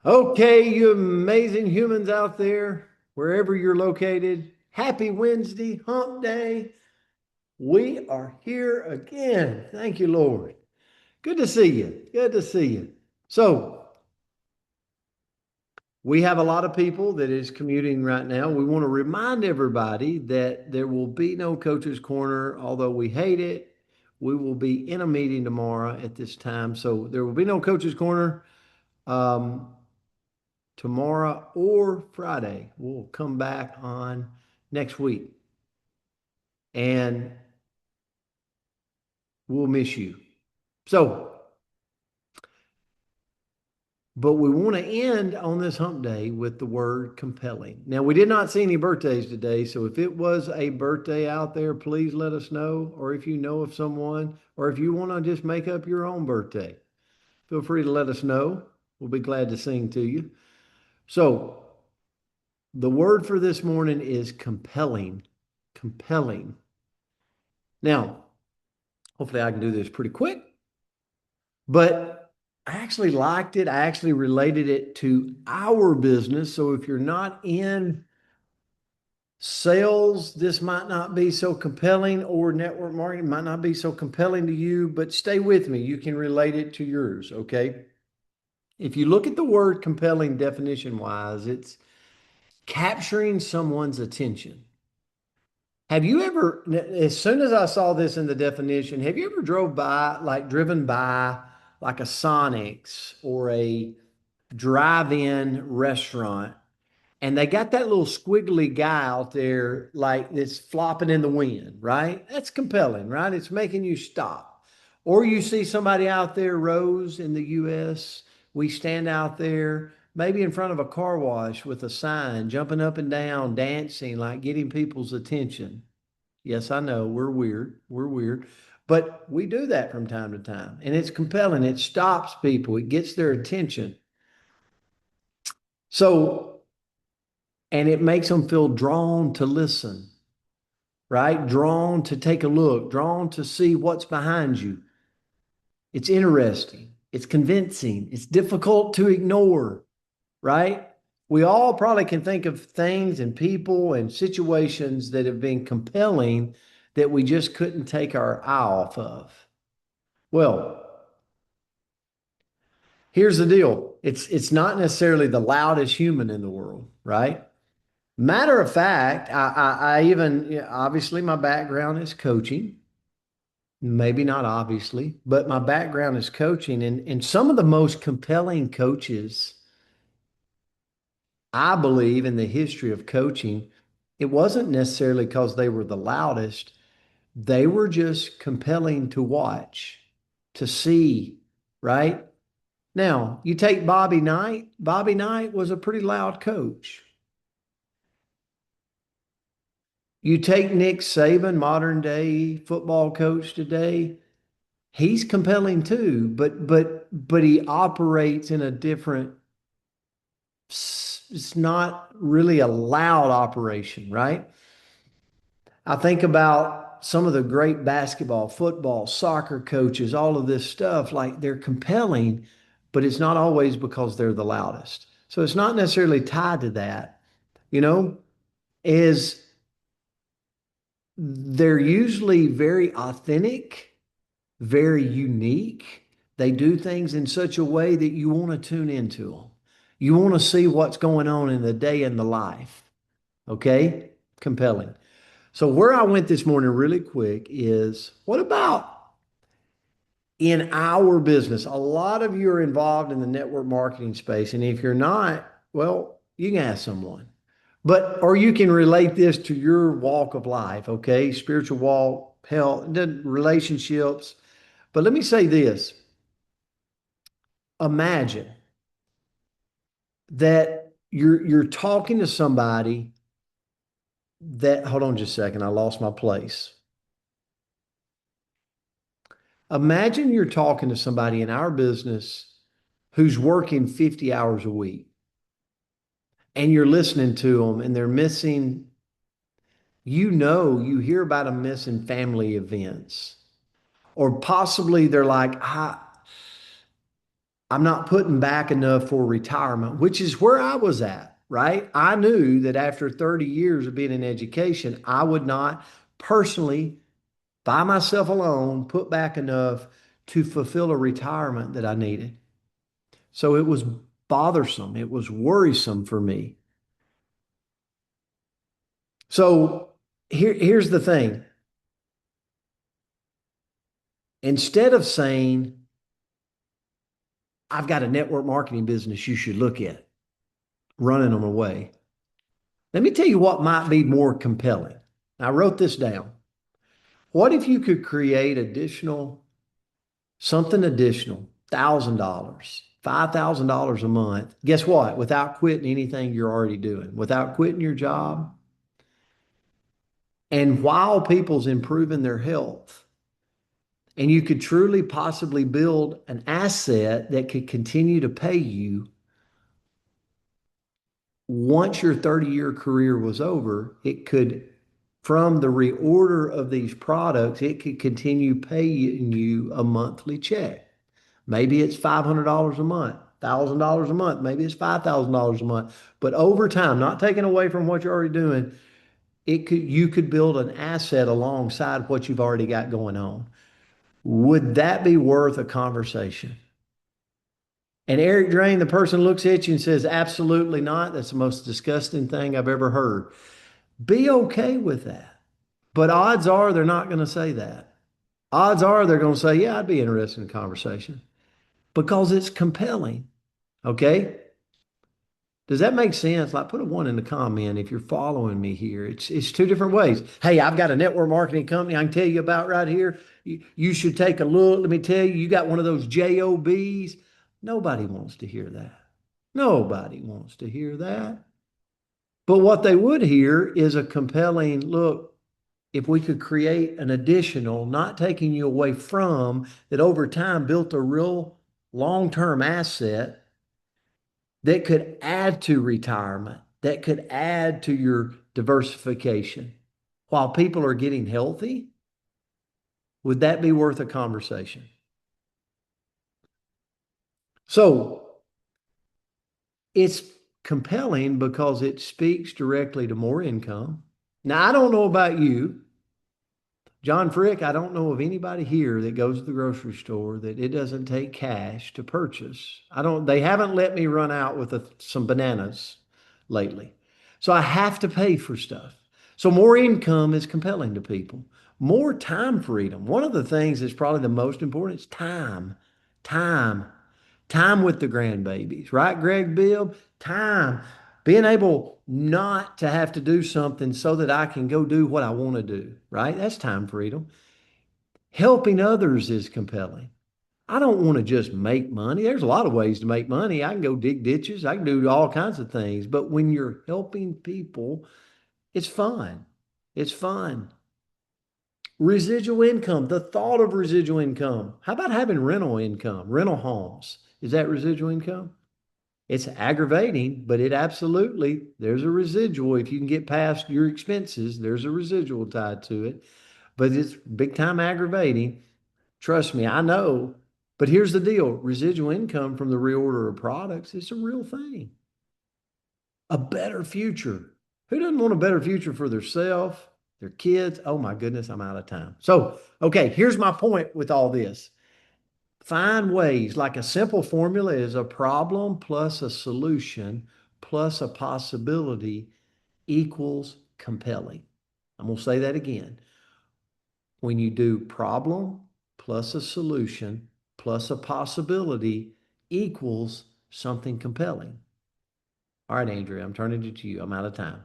Okay, you amazing humans out there, wherever you're located, happy Wednesday, hump day. We are here again. Thank you, Lord. Good to see you. Good to see you. So, we have a lot of people that is commuting right now. We want to remind everybody that there will be no coach's corner, although we hate it. We will be in a meeting tomorrow at this time. So, there will be no coach's corner. Um, Tomorrow or Friday. We'll come back on next week and we'll miss you. So, but we want to end on this hump day with the word compelling. Now, we did not see any birthdays today. So if it was a birthday out there, please let us know. Or if you know of someone, or if you want to just make up your own birthday, feel free to let us know. We'll be glad to sing to you. So, the word for this morning is compelling. Compelling. Now, hopefully, I can do this pretty quick, but I actually liked it. I actually related it to our business. So if you're not in sales, this might not be so compelling, or network marketing might not be so compelling to you, but stay with me. You can relate it to yours. Okay. If you look at the word compelling definition wise, it's capturing someone's attention. Have you ever, as soon as I saw this in the definition, have you ever driven by like a Sonic's or a drive-in restaurant, and they got that little squiggly guy out there like that's flopping in the wind, right? That's compelling, right? It's making you stop. Or you see somebody out there, Rose, in the US, we stand out there, maybe in front of a car wash with a sign, jumping up and down, dancing, like getting people's attention. Yes, I know we're weird. We're weird. But we do that from time to time. And it's compelling. It stops people, it gets their attention. So, and it makes them feel drawn to listen, right? Drawn to take a look, drawn to see what's behind you. It's interesting. It's convincing. It's difficult to ignore, right? We all probably can think of things and people and situations that have been compelling that we just couldn't take our eye off of. Well, here's the deal. It's not necessarily the loudest human in the world, right? Matter of fact, I even obviously my background is coaching. Maybe not obviously, but my background is coaching, and some of the most compelling coaches, I believe, in the history of coaching, it wasn't necessarily because they were the loudest. They were just compelling to watch, to see, right? Now, you take Bobby Knight. Bobby Knight was a pretty loud coach. You take Nick Saban, modern day football coach today, he's compelling too, but he operates in a different, it's not really a loud operation, right? I think about some of the great basketball, football, soccer coaches, all of this stuff, like they're compelling, but it's not always because they're the loudest. So it's not necessarily tied to that, you know, is they're usually very authentic, very unique. They do things in such a way that you want to tune into them. You want to see what's going on in the day and the life. Okay? Compelling. So, where I went this morning really quick is what about in our business? A lot of you are involved in the network marketing space. And if you're not, well, you can ask someone. But, or you can relate this to your walk of life, okay? Spiritual walk, health, relationships. But let me say this. Imagine that you're talking to somebody that, hold on just a second, I lost my place. Imagine you're talking to somebody in our business who's working 50 hours a week and you're listening to them and they're missing, you hear about them missing family events, or possibly they're like, I'm not putting back enough for retirement, which is where I was at, right? I knew that after 30 years of being in education, I would not personally, by myself alone, put back enough to fulfill a retirement that I needed. So it was bothersome. It was worrisome for me. So here's the thing. Instead of saying, I've got a network marketing business you should look at, running them away, let me tell you what might be more compelling. I wrote this down. What if you could create something additional, $1,000, $5,000 a month? Guess what? Without quitting anything you're already doing, without quitting your job, and while people's improving their health, and you could truly possibly build an asset that could continue to pay you once your 30-year career was over. It could, from the reorder of these products, it could continue paying you a monthly check. Maybe it's $500 a month, $1,000 a month, maybe it's $5,000 a month. But over time, not taking away from what you're already doing, you could build an asset alongside what you've already got going on. Would that be worth a conversation? And Eric Drain, the person looks at you and says, absolutely not. That's the most disgusting thing I've ever heard. Be okay with that. But odds are they're not going to say that. Odds are they're going to say, yeah, I'd be interested in conversation because it's compelling. Okay. Does that make sense? Like, put a one in the comment if you're following me here. It's two different ways. Hey, I've got a network marketing company I can tell you about right here. You should take a look. Let me tell you, you got one of those JOBs. Nobody wants to hear that. Nobody wants to hear that. But what they would hear is a compelling look. If we could create an additional, not taking you away from, that over time built a real long-term asset that could add to retirement, that could add to your diversification while people are getting healthy, would that be worth a conversation? So it's compelling because it speaks directly to more income. Now, I don't know about you, John Frick, I don't know of anybody here that goes to the grocery store that it doesn't take cash to purchase. They haven't let me run out with some bananas lately. So I have to pay for stuff. So more income is compelling to people. More time freedom. One of the things that's probably the most important is time. Time. Time with the grandbabies, right, Greg Bibb? Time. Being able not to have to do something so that I can go do what I want to do, right? That's time freedom. Helping others is compelling. I don't want to just make money. There's a lot of ways to make money. I can go dig ditches, I can do all kinds of things. But when you're helping people, it's fun. It's fun. Residual income, the thought of residual income. How about having rental income, rental homes? Is that residual income? It's aggravating, but there's a residual. If you can get past your expenses, there's a residual tied to it. But it's big time aggravating. Trust me, I know. But here's the deal, residual income from the reorder of products, it's a real thing. A better future. Who doesn't want a better future for themselves, their kids? Oh my goodness, I'm out of time. So, okay, here's my point with all this. Find ways, like a simple formula is a problem plus a solution plus a possibility equals compelling. I'm going to say that again. When you do problem plus a solution plus a possibility equals something compelling. All right, Andrea, I'm turning it to you. I'm out of time.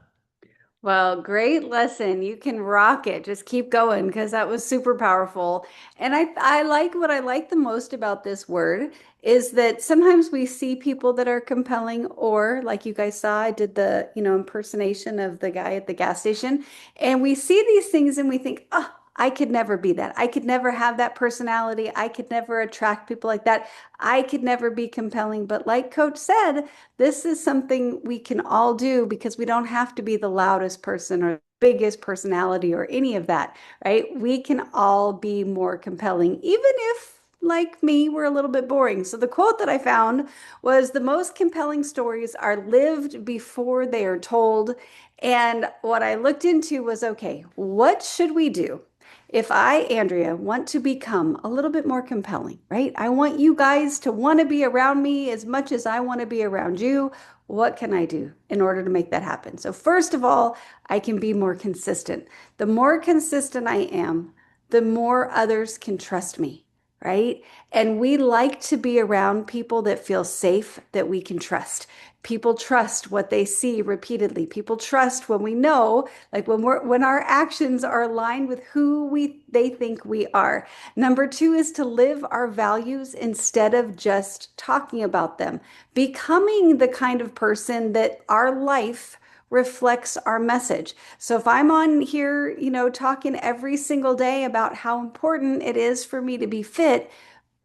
Well, great lesson. You can rock it. Just keep going because that was super powerful. And I like what I like the most about this word is that sometimes we see people that are compelling, or like you guys saw, I did the, impersonation of the guy at the gas station, and we see these things and we think, oh, I could never be that. I could never have that personality. I could never attract people like that. I could never be compelling. But like Coach said, this is something we can all do because we don't have to be the loudest person or biggest personality or any of that, right? We can all be more compelling, even if like me, we're a little bit boring. So the quote that I found was the most compelling stories are lived before they are told. And what I looked into was, okay, what should we do if I, Andrea, want to become a little bit more compelling, right? I want you guys to want to be around me as much as I want to be around you. What can I do in order to make that happen? So, first of all, I can be more consistent. The more consistent I am, the more others can trust me, right? And we like to be around people that feel safe, that we can trust. People trust what they see repeatedly. People trust when we know, like when our actions are aligned with who they think we are. Number two is to live our values instead of just talking about them. Becoming the kind of person that our life reflects our message. So if I'm on here, talking every single day about how important it is for me to be fit,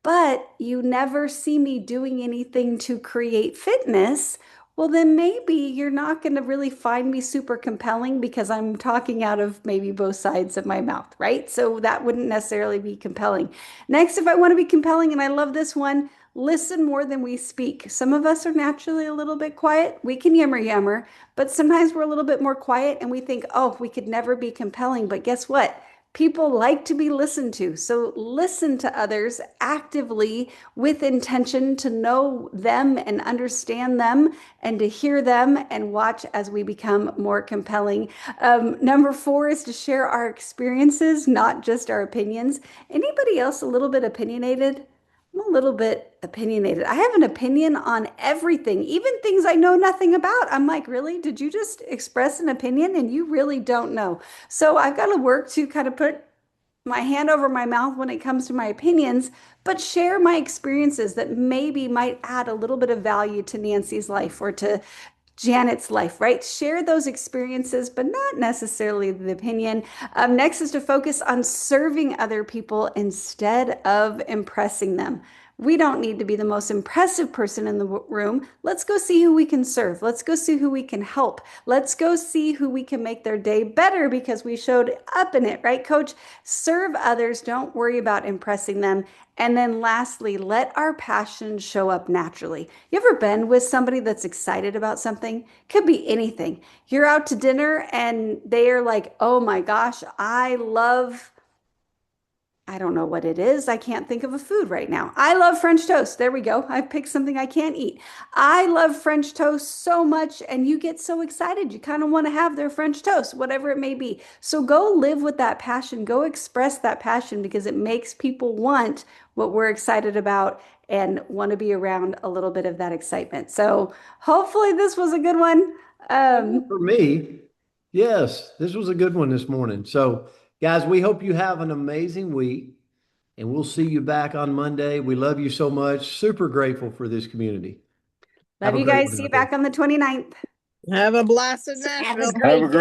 but you never see me doing anything to create fitness, well, then maybe you're not going to really find me super compelling because I'm talking out of maybe both sides of my mouth, right? So that wouldn't necessarily be compelling. Next, if I want to be compelling, and I love this one, listen more than we speak. Some of us are naturally a little bit quiet. We can yammer, but sometimes we're a little bit more quiet and we think, oh, we could never be compelling. But guess what? People like to be listened to. So listen to others actively with intention to know them and understand them and to hear them and watch as we become more compelling. Number four is to share our experiences, not just our opinions. Anybody else a little bit opinionated? I'm a little bit opinionated. I have an opinion on everything, even things I know nothing about. I'm like, really? Did you just express an opinion and you really don't know? So I've got to work to kind of put my hand over my mouth when it comes to my opinions, but share my experiences that maybe might add a little bit of value to Nancy's life or to Janet's life, right? Share those experiences, but not necessarily the opinion. Next is to focus on serving other people instead of impressing them. We don't need to be the most impressive person in the room. Let's go see who we can serve. Let's go see who we can help. Let's go see who we can make their day better because we showed up in it, right, Coach? Serve others. Don't worry about impressing them. And then lastly, let our passion show up naturally. You ever been with somebody that's excited about something? Could be anything. You're out to dinner and they are like, oh my gosh, I don't know what it is. I can't think of a food right now. I love French toast. There we go. I picked something I can't eat. I love French toast so much, and you get so excited. You kind of want to have their French toast, whatever it may be. So go live with that passion. Go express that passion because it makes people want what we're excited about and want to be around a little bit of that excitement. So hopefully this was a good one. For me, yes, this was a good one this morning. So, guys, we hope you have an amazing week and we'll see you back on Monday. We love you so much. Super grateful for this community. Have Love a you great guys. one See you out there. back on the 29th. Have a blast in Have a Nashville. great day.